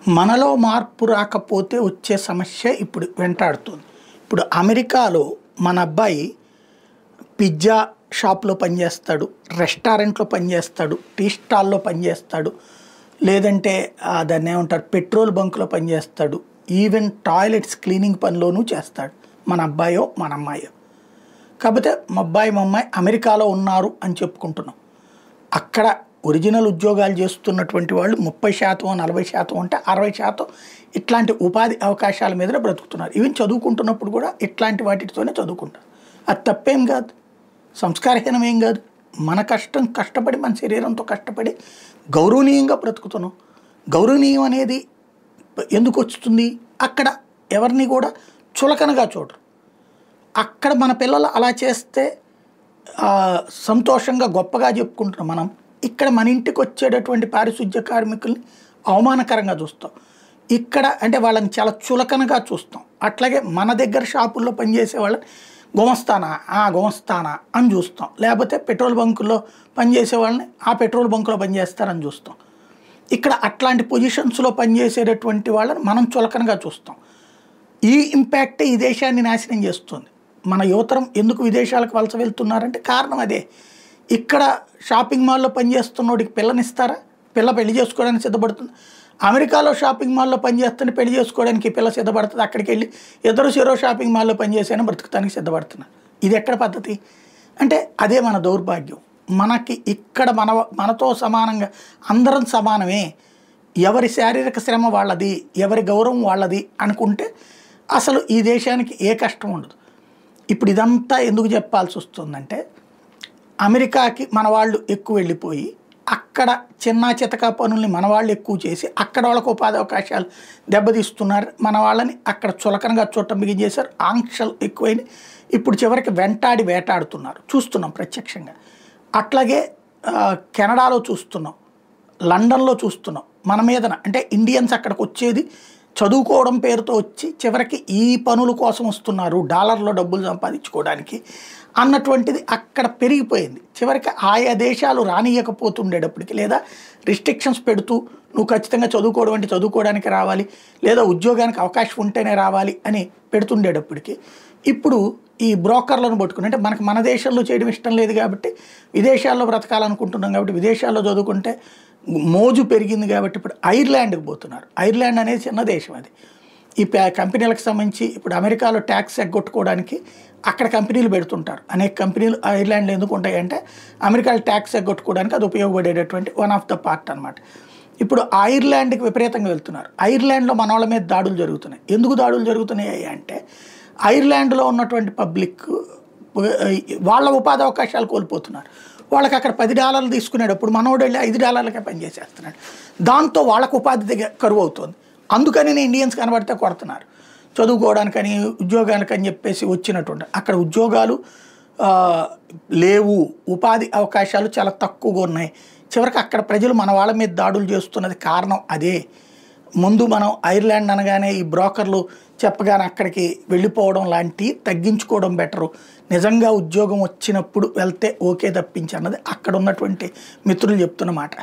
మనలో మార్పు రాకపోతే వచ్చే సమస్య ఇప్పుడు వెంటాడుతుంది. ఇప్పుడు అమెరికాలో మన అబ్బాయి పిజ్జా షాప్‌లో పనిచేస్తాడు, రెస్టారెంట్‌లో పనిచేస్తాడు, టీ స్టాల్‌లో పనిచేస్తాడు, లేదంటే దాన్నేమంటారు పెట్రోల్ బంక్‌లో పనిచేస్తాడు, ఈవెన్ టాయిలెట్స్ క్లీనింగ్ పనిలోనూ చేస్తాడు. మన అబ్బాయో, మన అమ్మాయో. కాకపోతే మా అబ్బాయి, మా అమ్మాయి అమెరికాలో ఉన్నారు అని చెప్పుకుంటున్నాం. అక్కడ ఒరిజినల్ ఉద్యోగాలు చేస్తున్నటువంటి వాళ్ళు 30%, 40% అంటే 60% ఇట్లాంటి ఉపాధి అవకాశాల మీదనే బ్రతుకుతున్నారు. ఈవెన్ చదువుకుంటున్నప్పుడు కూడా ఇట్లాంటి వాటితోనే చదువుకుంటారు. అది తప్పేం కాదు, సంస్కారహీనం ఏం కాదు. మన కష్టపడి మన శరీరంతో కష్టపడి గౌరవనీయంగా బ్రతుకుతున్నాం. గౌరవనీయం అనేది ఎందుకు వస్తుంది? అక్కడ ఎవరిని కూడా చులకనగా చూడరు. అక్కడ మన పిల్లలు అలా చేస్తే సంతోషంగా గొప్పగా చెప్పుకుంటున్నాం మనం. ఇక్కడ మన ఇంటికి వచ్చేటటువంటి పారిశుద్ధ్య కార్మికుల్ని అవమానకరంగా చూస్తాం. ఇక్కడ అంటే వాళ్ళని చాలా చులకనగా చూస్తాం. అట్లాగే మన దగ్గర షాపుల్లో పనిచేసే వాళ్ళని గుమస్తానా అని చూస్తాం. లేకపోతే పెట్రోల్ బంకుల్లో పనిచేసే వాళ్ళని పెట్రోల్ బంకులో పనిచేస్తారని చూస్తాం. ఇక్కడ అట్లాంటి పొజిషన్స్లో పనిచేసేటటువంటి వాళ్ళని మనం చులకనగా చూస్తాం. ఈ ఇంపాక్టే ఈ దేశాన్ని నాశనం చేస్తుంది. మన యువతరం ఎందుకు విదేశాలకు వలస వెళ్తున్నారంటే కారణం అదే. ఇక్కడ షాపింగ్ మాల్లో పనిచేస్తున్నోడికి పిల్లనిస్తారా? పిల్ల పెళ్లి చేసుకోవడానికి సిద్ధపడుతుంది. అమెరికాలో షాపింగ్ మాల్లో పనిచేస్తుంటే పెళ్లి చేసుకోవడానికి పిల్ల సిద్ధపడుతుంది. అక్కడికి వెళ్ళి ఇద్దరు చెరో షాపింగ్ మాల్లో పనిచేసైనా బ్రతుకుతానికి సిద్ధపడుతున్నారు. ఇది ఎక్కడ పద్ధతి? అంటే అదే మన దౌర్భాగ్యం. మనకి ఇక్కడ మనతో సమానంగా అందరం సమానమే, ఎవరి శారీరక శ్రమ వాళ్ళది, ఎవరి గౌరవం వాళ్ళది అనుకుంటే అసలు ఈ దేశానికి ఏ కష్టం ఉండదు. ఇప్పుడు ఇదంతా ఎందుకు చెప్పాల్సి వస్తుందంటే అమెరికాకి మన వాళ్ళు ఎక్కువ వెళ్ళిపోయి అక్కడ చిన్న చితకా పనుల్ని మన వాళ్ళు ఎక్కువ చేసి అక్కడ వాళ్ళకు ఉపాధి అవకాశాలు దెబ్బతీస్తున్నారు. మన వాళ్ళని అక్కడ చులకనగా చూడటం బిగించేశారు. ఆంక్షలు ఎక్కువైనాయి. ఇప్పుడు చివరికి వెంటాడి వేటాడుతున్నారు. చూస్తున్నాం ప్రత్యక్షంగా. అట్లాగే కెనడాలో చూస్తున్నాం, లండన్లో చూస్తున్నాం. మన మీదన అంటే ఇండియన్స్ అక్కడికి వచ్చేది చదువుకోవడం పేరుతో వచ్చి చివరికి ఈ పనుల కోసం వస్తున్నారు, డాలర్లో డబ్బులు సంపాదించుకోవడానికి అన్నటువంటిది అక్కడ పెరిగిపోయింది. చివరికి ఆయా దేశాలు రానియకపోతుండేటప్పటికి లేదా రిస్ట్రిక్షన్స్ పెడుతూ నువ్వు ఖచ్చితంగా చదువుకోవడం అంటే చదువుకోవడానికి రావాలి, లేదా ఉద్యోగానికి అవకాశం ఉంటేనే రావాలి అని పెడుతుండేటప్పటికి ఇప్పుడు ఈ బ్రోకర్లను పట్టుకుని అంటే మన దేశంలో చేయడం ఇష్టం లేదు కాబట్టి విదేశాల్లో బ్రతకాలనుకుంటున్నాం కాబట్టి విదేశాల్లో చదువుకుంటే మోజు పెరిగింది కాబట్టి ఇప్పుడు ఐర్లాండ్కి పోతున్నారు. ఐర్లాండ్ అనేది చిన్న దేశం. అది ఈ కంపెనీలకు సంబంధించి ఇప్పుడు అమెరికాలో ట్యాక్స్ ఎగ్గొట్టుకోవడానికి అక్కడ కంపెనీలు పెడుతుంటారు. అనేక కంపెనీలు ఐర్లాండ్లో ఎందుకు ఉంటాయంటే అమెరికాలో ట్యాక్స్ ఎగ్గొట్టుకోవడానికి అది ఉపయోగపడేటటువంటి వన్ ఆఫ్ ద పార్ట్ అనమాట. ఇప్పుడు ఐర్లాండ్కి విపరీతంగా వెళ్తున్నారు. ఐర్లాండ్లో మన వాళ్ళ మీద దాడులు జరుగుతున్నాయి. ఎందుకు దాడులు జరుగుతున్నాయి అంటే ఐర్లాండ్లో ఉన్నటువంటి పబ్లిక్ వాళ్ళ ఉపాధి అవకాశాలు కోల్పోతున్నారు. వాళ్ళకి అక్కడ $10 తీసుకునేటప్పుడు మనోడు వెళ్ళి $5కే పనిచేసేస్తున్నాడు. దాంతో వాళ్ళకు ఉపాధి దగ్గర కరువు అవుతుంది. అందుకని ఇండియన్స్ కనబడితే కొడుతున్నారు. చదువుకోవడానికని ఉద్యోగానికని చెప్పేసి వచ్చినటువంటి అక్కడ ఉద్యోగాలు లేవు, ఉపాధి అవకాశాలు చాలా తక్కువగా ఉన్నాయి. చివరికి అక్కడ ప్రజలు మన వాళ్ళ మీద దాడులు చేస్తున్నది కారణం అదే. ముందు మనం ఐర్లాండ్ అనగానే ఈ బ్రోకర్లు చెప్పగానే అక్కడికి వెళ్ళిపోవడం లాంటి తగ్గించుకోవడం బెటరు. నిజంగా ఉద్యోగం వచ్చినప్పుడు వెళ్తే ఓకే తప్పించి అన్నది అక్కడ ఉన్నటువంటి మిత్రులు చెప్తున్న మాట.